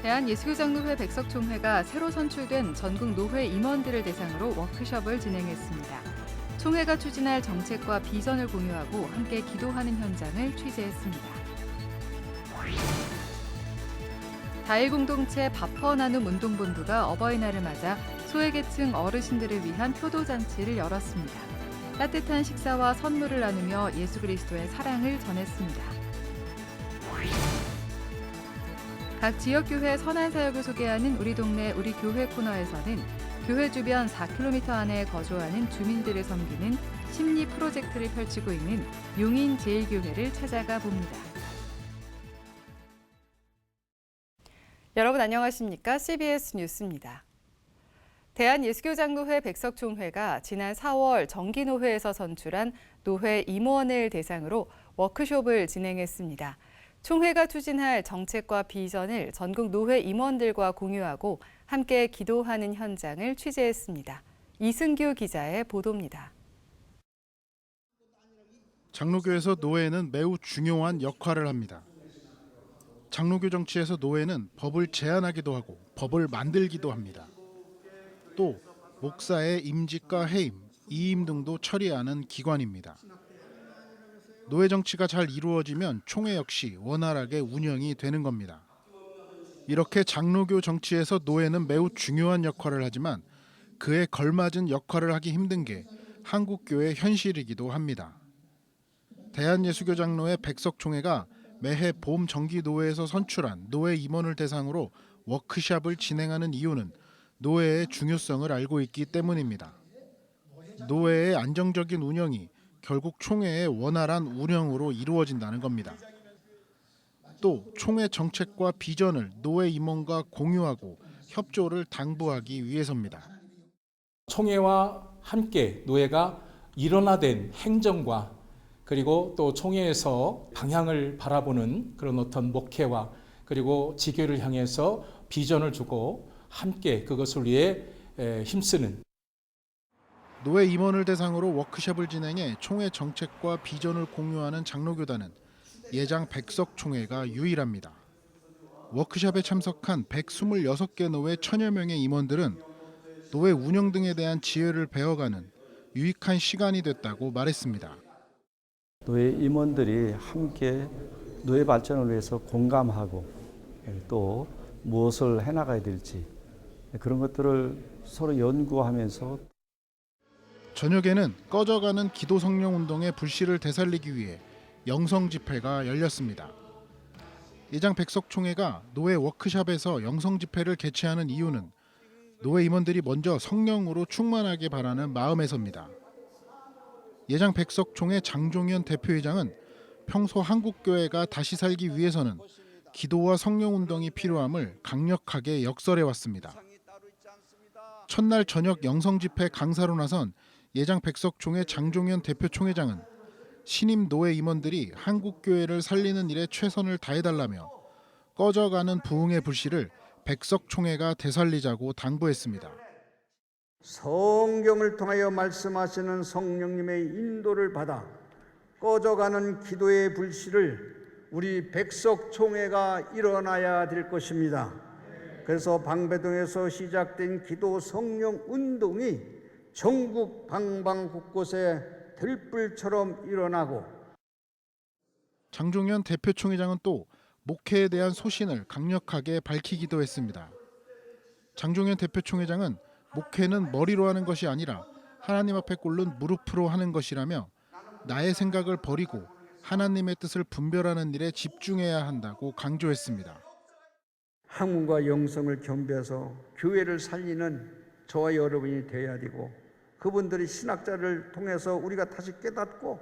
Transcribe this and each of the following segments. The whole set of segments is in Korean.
대한예수교장로회 백석총회가 새로 선출된 전국 노회 임원들을 대상으로 워크숍을 진행했습니다. 총회가 추진할 정책과 비전을 공유하고 함께 기도하는 현장을 취재했습니다. 다일공동체 밥퍼나눔 운동본부가 어버이날을 맞아 소외계층 어르신들을 위한 효도잔치를 열었습니다. 따뜻한 식사와 선물을 나누며 예수 그리스도의 사랑을 전했습니다. 각 지역교회 선한사역을 소개하는 우리 동네 우리 교회 코너에서는 교회 주변 4km 안에 거주하는 주민들을 섬기는 심리 프로젝트를 펼치고 있는 용인제일교회를 찾아가 봅니다. 여러분 안녕하십니까? CBS 뉴스입니다. 대한예수교장로회 백석총회가 지난 4월 정기노회에서 선출한 노회 임원을 대상으로 워크숍을 진행했습니다. 총회가 추진할 정책과 비전을 전국 노회 임원들과 공유하고 함께 기도하는 현장을 취재했습니다. 이승규 기자의 보도입니다. 장로교에서 노회는 매우 중요한 역할을 합니다. 장로교 정치에서 노회는 법을 제안하기도 하고 법을 만들기도 합니다. 또 목사의 임직과 해임, 이임 등도 처리하는 기관입니다. 노회 정치가 잘 이루어지면 총회 역시 원활하게 운영이 되는 겁니다. 이렇게 장로교 정치에서 노회는 매우 중요한 역할을 하지만 그에 걸맞은 역할을 하기 힘든 게 한국교회 현실이기도 합니다. 대한예수교장로회 백석총회가 매해 봄 정기노회에서 선출한 노회 임원을 대상으로 워크숍을 진행하는 이유는 노회의 중요성을 알고 있기 때문입니다. 노회의 안정적인 운영이 결국 총회의 원활한 운영으로 이루어진다는 겁니다. 또 총회 정책과 비전을 노회 임원과 공유하고 협조를 당부하기 위해서입니다. 총회와 함께 노회가 일원화된 행정과 그리고 또 총회에서 방향을 바라보는 그런 어떤 목회와 그리고 지교를 향해서 비전을 주고 함께 그것을 위해 힘쓰는 노회 임원을 대상으로 워크숍을 진행해 총회 정책과 비전을 공유하는 장로교단은 예장 백석총회가 유일합니다. 워크숍에 참석한 126개 노회 1000여 명의 임원들은 노회 운영 등에 대한 지혜를 배워가는 유익한 시간이 됐다고 말했습니다. 노회 임원들이 함께 노회 발전을 위해서 공감하고 또 무엇을 해나가야 될지 그런 것들을 서로 연구하면서 저녁에는 꺼져가는 기도 성령 운동의 불씨를 되살리기 위해 영성 집회가 열렸습니다. 예장 백석총회가 노회 워크숍에서 영성 집회를 개최하는 이유는 노회 임원들이 먼저 성령으로 충만하게 바라는 마음에서입니다. 예장 백석총회 장종현 대표회장은 평소 한국교회가 다시 살기 위해서는 기도와 성령 운동이 필요함을 강력하게 역설해 왔습니다. 첫날 저녁 영성 집회 강사로 나선 예장 백석총회 장종현 대표 총회장은 신임 노회 임원들이 한국교회를 살리는 일에 최선을 다해달라며 꺼져가는 부흥의 불씨를 백석총회가 되살리자고 당부했습니다. 성경을 통하여 말씀하시는 성령님의 인도를 받아 꺼져가는 기도의 불씨를 우리 백석총회가 일어나야 될 것입니다. 그래서 방배동에서 시작된 기도 성령 운동이 전국 방방 곳곳에 들불처럼 일어나고 장종현 대표 총회장은 또 목회에 대한 소신을 강력하게 밝히기도 했습니다. 장종현 대표 총회장은 목회는 머리로 하는 것이 아니라 하나님 앞에 꿇는 무릎으로 하는 것이라며 나의 생각을 버리고 하나님의 뜻을 분별하는 일에 집중해야 한다고 강조했습니다. 학문과 영성을 겸비해서 교회를 살리는 저와 여러분이 되어야 되고 그분들이 신학자를 통해서 우리가 다시 깨닫고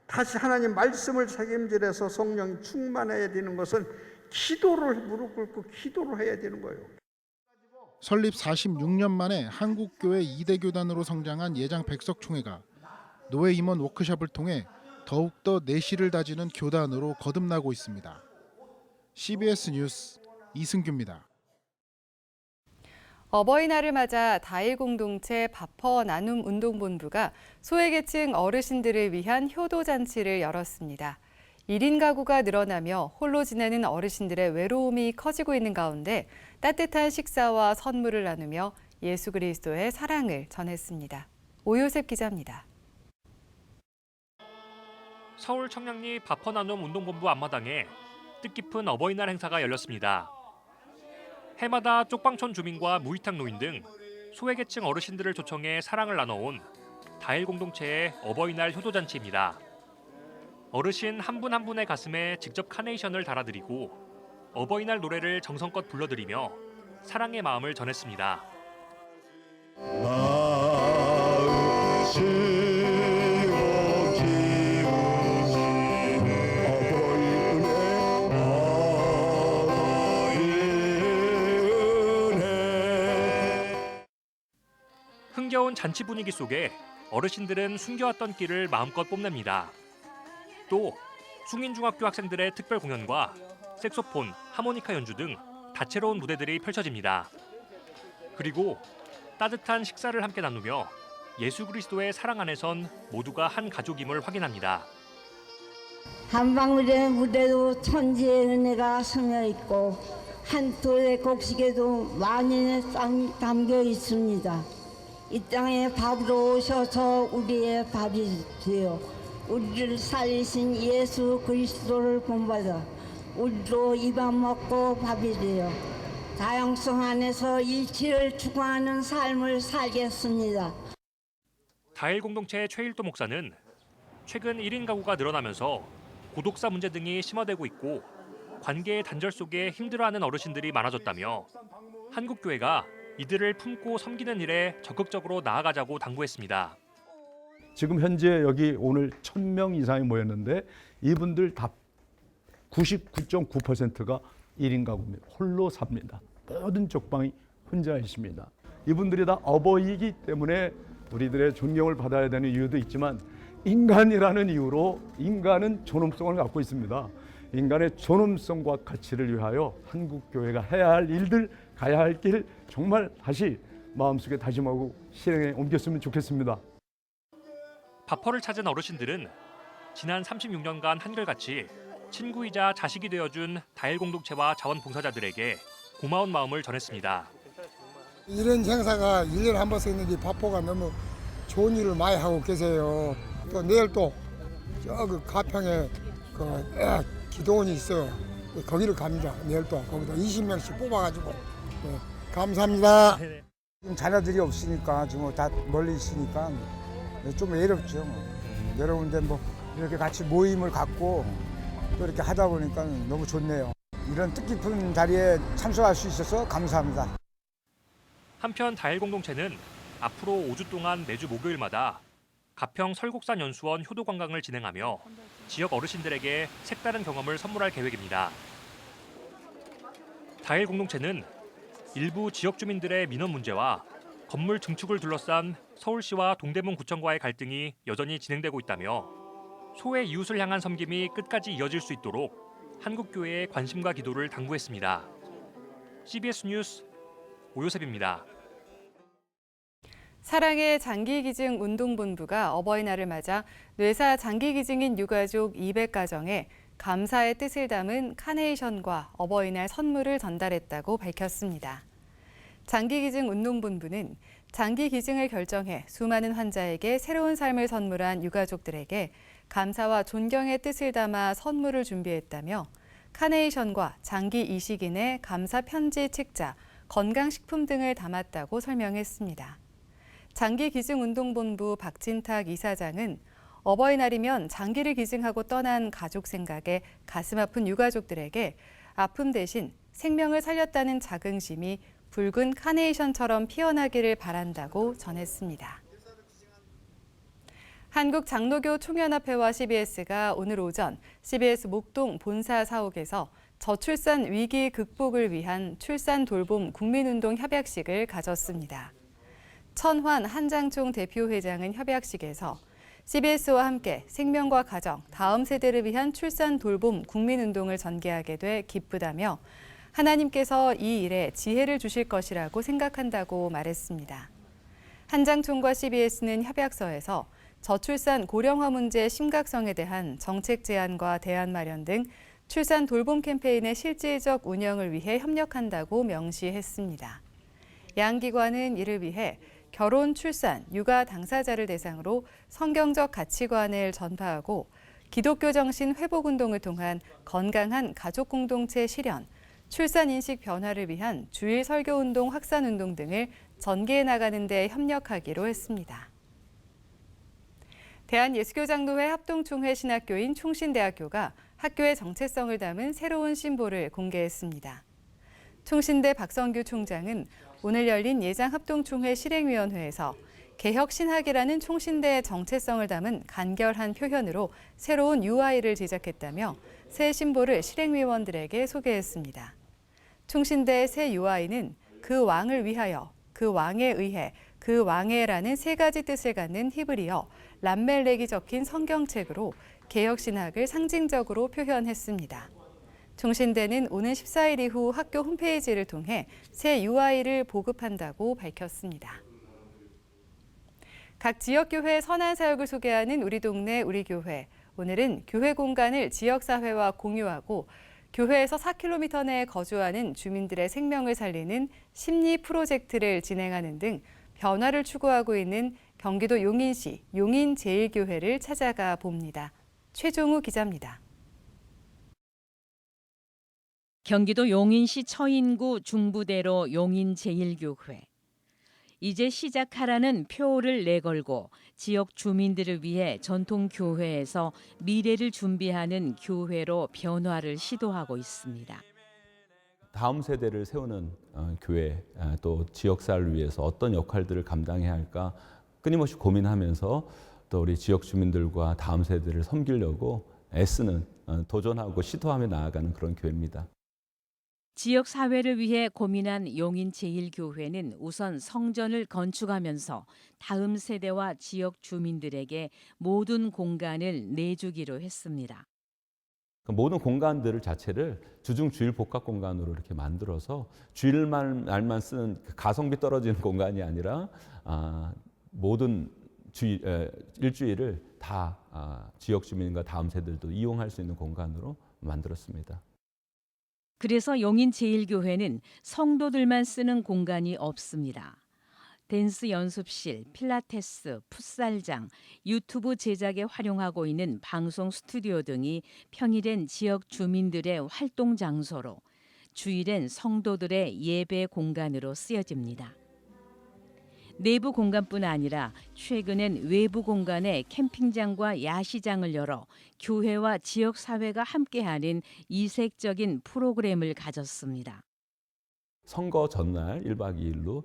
다시 하나님 말씀을 책임질해서 성령이 충만해야 되는 것은 기도를 무릎 꿇고 기도를 해야 되는 거예요. 설립 46년 만에 한국교회 2대 교단으로 성장한 예장 백석총회가 노회 임원 워크숍을 통해 더욱더 내실을 다지는 교단으로 거듭나고 있습니다. CBS 뉴스 이승규입니다. 어버이날을 맞아 다일공동체 밥퍼나눔 운동본부가 소외계층 어르신들을 위한 효도잔치를 열었습니다. 1인 가구가 늘어나며 홀로 지내는 어르신들의 외로움이 커지고 있는 가운데 따뜻한 식사와 선물을 나누며 예수 그리스도의 사랑을 전했습니다. 오요셉 기자입니다. 서울 청량리 바퍼나눔 운동본부 앞마당에 뜻깊은 어버이날 행사가 열렸습니다. 해마다 쪽방촌 주민과 무위탁 노인 등 소외계층 어르신들을 초청해 사랑을 나눠온 다일 공동체의 어버이날 효도잔치입니다. 어르신 한 분 한 분의 가슴에 직접 카네이션을 달아드리고 어버이날 노래를 정성껏 불러드리며 사랑의 마음을 전했습니다. 흥겨운 잔치 분위기 속에 어르신들은 숨겨왔던 끼를 마음껏 뽐냅니다. 또 숭인중학교 학생들의 특별 공연과 색소폰, 하모니카 연주 등 다채로운 무대들이 펼쳐집니다. 그리고 따뜻한 식사를 함께 나누며 예수 그리스도의 사랑 안에선 모두가 한 가족임을 확인합니다. 한 방울의 무대도 천지의 은혜가 스며 있고 한 돌의 곡식에도 만인의 쌍이 담겨 있습니다. 이 땅에 밥으로 오셔서 우리의 밥이 되어 우리를 살리신 예수 그리스도를 본받아 우리도 이 밥 먹고 밥이 되어 다양성 안에서 일치를 추구하는 삶을 살겠습니다. 다일 공동체 최일도 목사는 최근 1인 가구가 늘어나면서 고독사 문제 등이 심화되고 있고 관계의 단절 속에 힘들어하는 어르신들이 많아졌다며 한국교회가 이들을 품고 섬기는 일에 적극적으로 나아가자고 당부했습니다. 지금 현재 여기 오늘 1,000명 이상이 모였는데 이분들 다 99.9%가 1인 가구입니다. 홀로 삽니다. 모든 쪽방이 혼자 있습니다. 이분들이 다 어버이기 때문에 우리들의 존경을 받아야 되는 이유도 있지만 인간이라는 이유로 인간은 존엄성을 갖고 있습니다. 인간의 존엄성과 가치를 위하여 한국교회가 해야 할 일들, 가야 할 길 정말 다시 마음속에 다짐하고 실행에 옮겼으면 좋겠습니다. 바퍼를 찾은 어르신들은 지난 36년간 한결같이 친구이자 자식이 되어준 다일 공동체와 자원봉사자들에게 고마운 마음을 전했습니다. 이런 행사가 1년에 한 번씩 있는데 바포가 너무 좋은 일을 많이 하고 계세요. 또 내일 또 저 가평에 기도원이 있어요. 거기를 갑니다. 내일 또 거기다 20명씩 뽑아가지고 감사합니다. 지금 자녀들이 없으니까 지금 다 멀리 있으니까 좀 외롭죠. 외로운데 뭐 이렇게 같이 모임을 갖고 또 이렇게 하다 보니까 너무 좋네요. 이런 뜻깊은 자리에 참석할 수 있어서 감사합니다. 한편 다일 공동체는 앞으로 5주 동안 매주 목요일마다 가평 설곡산 연수원 효도 관광을 진행하며 지역 어르신들에게 색다른 경험을 선물할 계획입니다. 다일 공동체는 일부 지역 주민들의 민원 문제와 건물 증축을 둘러싼 서울시와 동대문 구청과의 갈등이 여전히 진행되고 있다며 소외 이웃을 향한 섬김이 끝까지 이어질 수 있도록 한국교회의 관심과 기도를 당부했습니다. CBS 뉴스 오요셉입니다. 사랑의 장기기증 운동본부가 어버이날을 맞아 뇌사 장기기증인 유가족 200가정에 감사의 뜻을 담은 카네이션과 어버이날 선물을 전달했다고 밝혔습니다. 장기기증 운동본부는 장기기증을 결정해 수많은 환자에게 새로운 삶을 선물한 유가족들에게 감사와 존경의 뜻을 담아 선물을 준비했다며 카네이션과 장기 이식인의 감사 편지 책자, 건강식품 등을 담았다고 설명했습니다. 장기기증운동본부 박진탁 이사장은 어버이날이면 장기를 기증하고 떠난 가족 생각에 가슴 아픈 유가족들에게 아픔 대신 생명을 살렸다는 자긍심이 붉은 카네이션처럼 피어나기를 바란다고 전했습니다. 한국장로교 총연합회와 CBS가 오늘 오전 CBS 목동 본사 사옥에서 저출산 위기 극복을 위한 출산 돌봄 국민운동 협약식을 가졌습니다. 천환 한장총 대표회장은 협약식에서 CBS와 함께 생명과 가정, 다음 세대를 위한 출산 돌봄 국민운동을 전개하게 돼 기쁘다며 하나님께서 이 일에 지혜를 주실 것이라고 생각한다고 말했습니다. 한장총과 CBS는 협약서에서 저출산 고령화 문제의 심각성에 대한 정책 제안과 대안 마련 등 출산 돌봄 캠페인의 실질적 운영을 위해 협력한다고 명시했습니다. 양 기관은 이를 위해 결혼, 출산, 육아 당사자를 대상으로 성경적 가치관을 전파하고 기독교 정신 회복 운동을 통한 건강한 가족 공동체 실현, 출산 인식 변화를 위한 주일 설교 운동 확산 운동 등을 전개해 나가는 데 협력하기로 했습니다. 대한예수교장로회 합동총회 신학교인 총신대학교가 학교의 정체성을 담은 새로운 심볼을 공개했습니다. 총신대 박성규 총장은 오늘 열린 예장합동총회 실행위원회에서 개혁신학이라는 총신대의 정체성을 담은 간결한 표현으로 새로운 UI를 제작했다며 새 심볼을 실행위원들에게 소개했습니다. 총신대의 새 UI는 그 왕을 위하여, 그 왕에 의해, 그 왕에라는 세 가지 뜻을 갖는 히브리어 람멜렉이 적힌 성경책으로 개혁신학을 상징적으로 표현했습니다. 총신대는 오는 14일 이후 학교 홈페이지를 통해 새 UI를 보급한다고 밝혔습니다. 각 지역교회 선한 사역을 소개하는 우리 동네 우리 교회. 오늘은 교회 공간을 지역사회와 공유하고 교회에서 4km 내에 거주하는 주민들의 생명을 살리는 심리 프로젝트를 진행하는 등 변화를 추구하고 있는 경기도 용인시 용인제일교회를 찾아가 봅니다. 최종우 기자입니다. 경기도 용인시 처인구 중부대로 용인제일교회. 이제 시작하라는 표를 내걸고 지역 주민들을 위해 전통교회에서 미래를 준비하는 교회로 변화를 시도하고 있습니다. 다음 세대를 세우는 교회, 또 지역사회를 위해서 어떤 역할들을 감당해야 할까 끊임없이 고민하면서 또 우리 지역 주민들과 다음 세대를 섬기려고 애쓰는, 도전하고 시도하며 나아가는 그런 교회입니다. 지역 사회를 위해 고민한 용인제일교회는 우선 성전을 건축하면서 다음 세대와 지역 주민들에게 모든 공간을 내주기로 했습니다. 모든 공간들을 자체를 주중 주일 복합 공간으로 이렇게 만들어서 주일날만 쓰는 가성비 떨어지는 공간이 아니라 모든 일주일을 다 지역 주민과 다음 세대들도 이용할 수 있는 공간으로 만들었습니다. 그래서 용인제일교회는 성도들만 쓰는 공간이 없습니다. 댄스 연습실, 필라테스, 풋살장, 유튜브 제작에 활용하고 있는 방송 스튜디오 등이 평일엔 지역 주민들의 활동 장소로, 주일엔 성도들의 예배 공간으로 쓰여집니다. 내부 공간뿐 아니라 최근엔 외부 공간에 캠핑장과 야시장을 열어 교회와 지역사회가 함께하는 이색적인 프로그램을 가졌습니다. 선거 전날 1박 2일로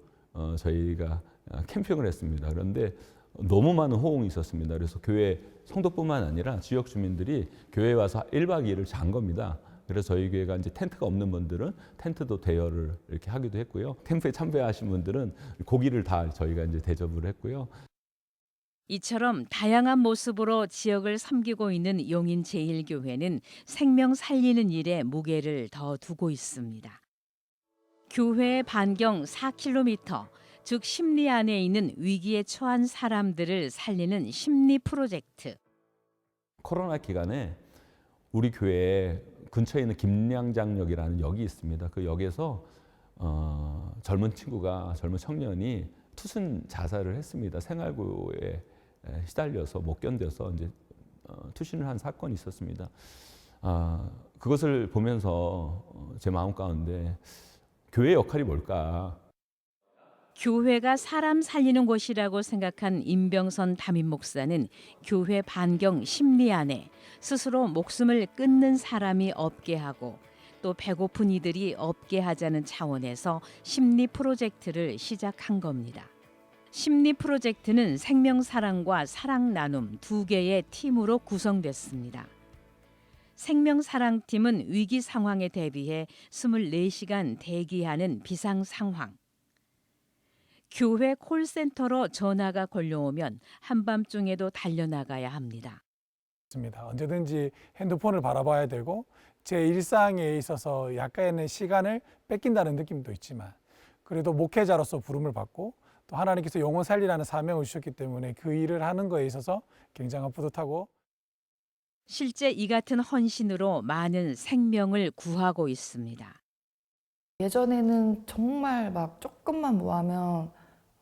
저희가 캠핑을 했습니다. 그런데 너무 많은 호응이 있었습니다. 그래서 교회 성도뿐만 아니라 지역 주민들이 교회에 와서 1박 2일을 잔 겁니다. 그래서 저희 교회가 이제 텐트가 없는 분들은 텐트도 대여를 이렇게 하기도 했고요. 캠프에 참배하신 분들은 고기를 다 저희가 이제 대접을 했고요. 이처럼 다양한 모습으로 지역을 섬기고 있는 용인제일교회는 생명 살리는 일에 무게를 더 두고 있습니다. 교회의 반경 4km, 즉 심리 안에 있는 위기에 처한 사람들을 살리는 심리 프로젝트. 코로나 기간에 우리 교회 근처에 있는 김양장역이라는 역이 있습니다. 그 역에서 젊은 청년이 투순 자살을 했습니다. 생활고에 시달려서 못 견뎌서 이제 투신을 한 사건이 있었습니다. 그것을 보면서 제 마음 가운데 교회의 역할이 뭘까? 교회가 사람 살리는 곳이라고 생각한 임병선 담임 목사는 교회 반경 심리 안에 스스로 목숨을 끊는 사람이 없게 하고 또 배고픈 이들이 없게 하자는 차원에서 심리 프로젝트를 시작한 겁니다. 심리 프로젝트는 생명사랑과 사랑나눔 두 개의 팀으로 구성됐습니다. 생명사랑팀은 위기 상황에 대비해 24시간 대기하는 비상 상황. 교회 콜센터로 전화가 걸려오면 한밤중에도 달려나가야 합니다. 언제든지 핸드폰을 바라봐야 되고 제 일상에 있어서 약간의 시간을 뺏긴다는 느낌도 있지만 그래도 목회자로서 부름을 받고 또 하나님께서 영혼 살리라는 사명을 주셨기 때문에 그 일을 하는 거에 있어서 굉장한 뿌듯하고 실제 이 같은 헌신으로 많은 생명을 구하고 있습니다. 예전에는 정말 막 조금만 뭐 하면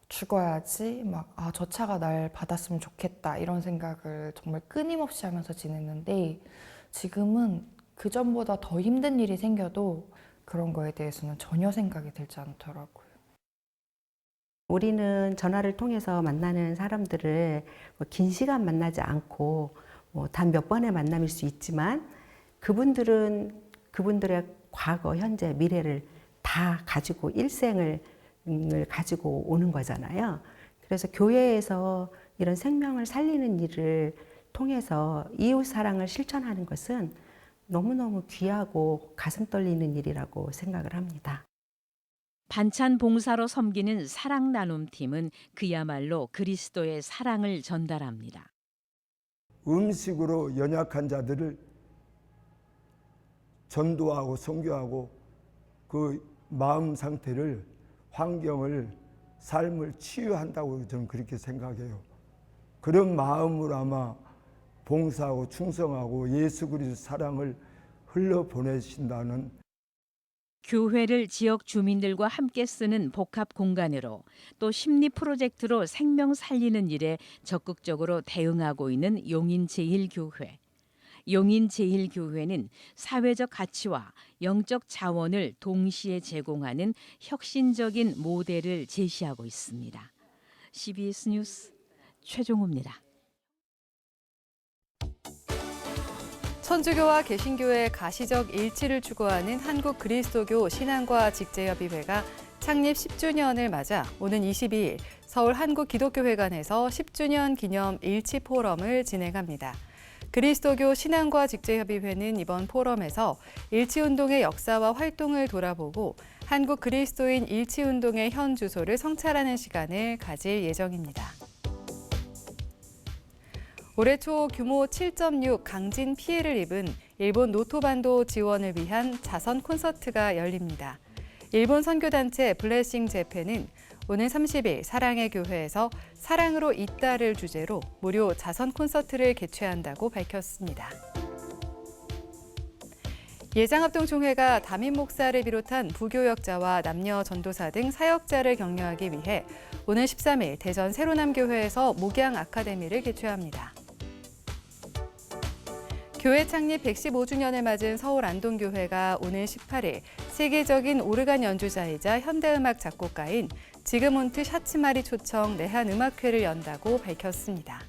죽어야지 저 차가 날 받았으면 좋겠다 이런 생각을 정말 끊임없이 하면서 지냈는데 지금은 그 전보다 더 힘든 일이 생겨도 그런 거에 대해서는 전혀 생각이 들지 않더라고요. 우리는 전화를 통해서 만나는 사람들을 긴 시간 만나지 않고 단 몇 번의 만남일 수 있지만 그분들은 그분들의 과거, 현재, 미래를 다 가지고 일생을 가지고 오는 거잖아요. 그래서 교회에서 이런 생명을 살리는 일을 통해서 이웃 사랑을 실천하는 것은 너무너무 귀하고 가슴 떨리는 일이라고 생각을 합니다. 반찬 봉사로 섬기는 사랑 나눔팀은 그야말로 그리스도의 사랑을 전달합니다. 음식으로 연약한 자들을 전도하고 선교하고 그 마음 상태를 환경을 삶을 치유한다고 저는 그렇게 생각해요. 그런 마음으로 아마 봉사하고 충성하고 예수 그리스도 사랑을 흘러보내신다는 교회를 지역 주민들과 함께 쓰는 복합 공간으로 또 심리 프로젝트로 생명 살리는 일에 적극적으로 대응하고 있는 용인제일교회. 용인제일교회는 사회적 가치와 영적 자원을 동시에 제공하는 혁신적인 모델을 제시하고 있습니다. CBS 뉴스 최종우입니다. 천주교와 개신교의 가시적 일치를 추구하는 한국 그리스도교 신앙과 직제협의회가 창립 10주년을 맞아 오는 22일 서울 한국기독교회관에서 10주년 기념 일치 포럼을 진행합니다. 그리스도교 신앙과 직제협의회는 이번 포럼에서 일치운동의 역사와 활동을 돌아보고 한국 그리스도인 일치운동의 현 주소를 성찰하는 시간을 가질 예정입니다. 올해 초 규모 7.6 강진 피해를 입은 일본 노토반도 지원을 위한 자선 콘서트가 열립니다. 일본 선교단체 블레싱 재팬은 오는 30일 사랑의 교회에서 사랑으로 있다를 주제로 무료 자선 콘서트를 개최한다고 밝혔습니다. 예장합동총회가 담임 목사를 비롯한 부교역자와 남녀 전도사 등 사역자를 격려하기 위해 오는 13일 대전 세로남교회에서 목양 아카데미를 개최합니다. 교회 창립 115주년을 맞은 서울 안동교회가 오는 18일 세계적인 오르간 연주자이자 현대음악 작곡가인 지그문트 샤츠마리 초청 내한음악회를 연다고 밝혔습니다.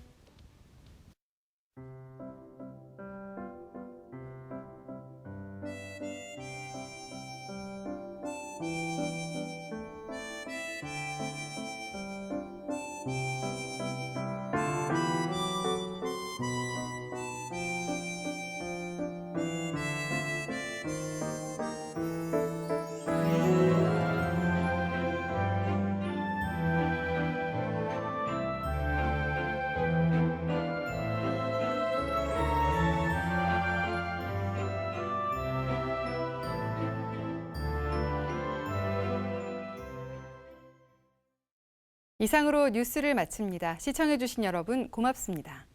이상으로 뉴스를 마칩니다. 시청해주신 여러분 고맙습니다.